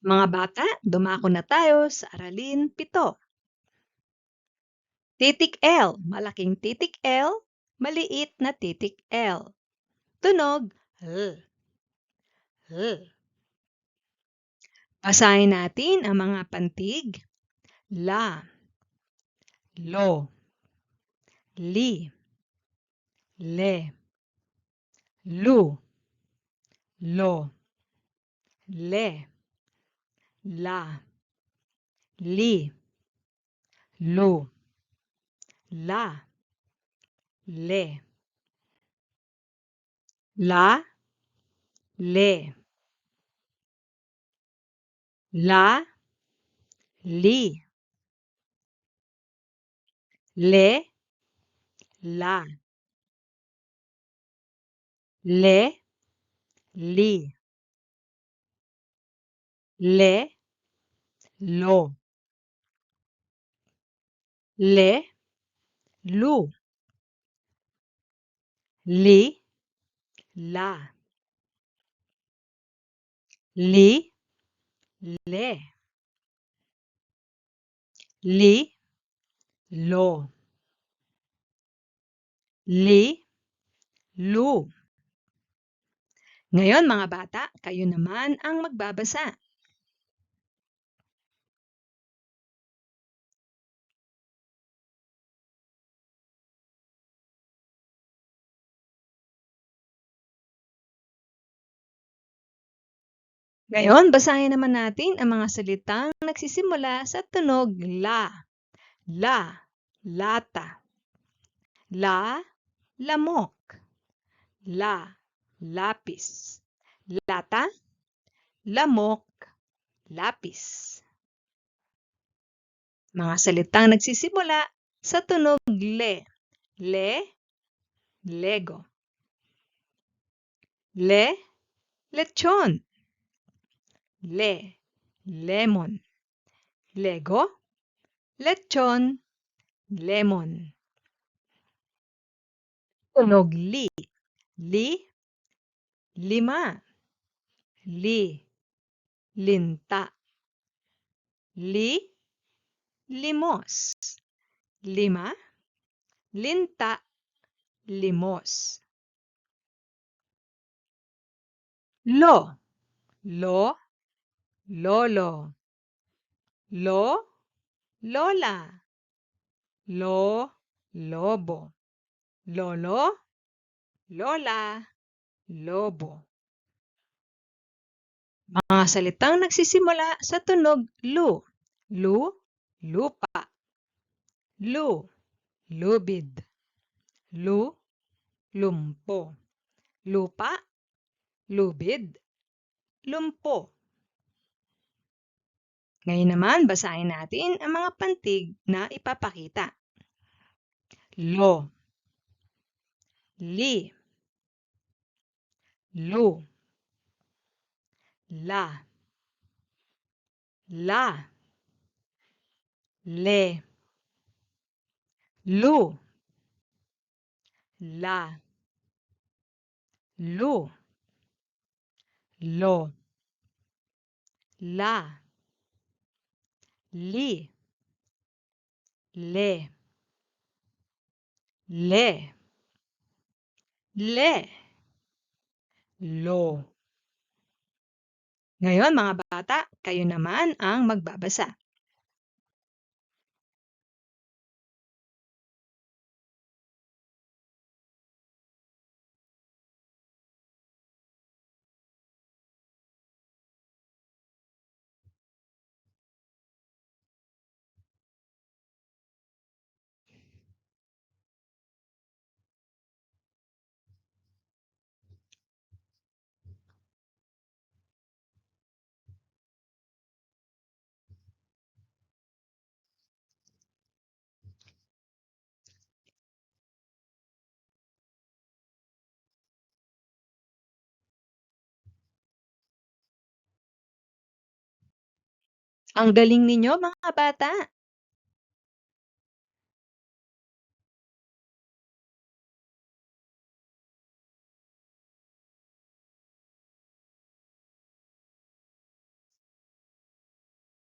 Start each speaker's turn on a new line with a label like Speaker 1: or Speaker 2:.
Speaker 1: Mga bata, dumako na tayo sa aralin 7. Titik L, malaking titik L, maliit na titik L. Tunog L, L. Basahin natin ang mga pantig. La, lo, li, le, lu, lo, le, la, li, lu, la, le, la, le, la, li, le, la, le, li, le, lo, le, lu, li, la, li, le, li, lo, li, lu. Ngayon mga bata, kayo naman ang magbabasa. Ngayon, basahin naman natin ang mga salitang nagsisimula sa tunog la. La, lata. La, lamok. La, lapis. Lata, lamok, lapis. Mga salitang nagsisimula sa tunog le. Le, Lego. Le, lechon. Le, lemon. Lego, lechon, lemon. Tunog li. Li, lima. Li, linta. Li, limos. Lima, linta, limos. Lo, lo, lolo. Lo, lola. Lo, lobo. Lolo, lola, lobo. Mga salitang nagsisimula sa tunog lu. Lu, lupa. Lu, lubid. Lu, lumpo. Lupa, lubid, lumpo. Ngayon naman, basahin natin ang mga pantig na ipapakita. Lo, li, lu, la, la, le, lu, la, lu, lo, la, li, le, lo. Ngayon mga bata, kayo naman ang magbabasa. Ang galing ninyo mga bata!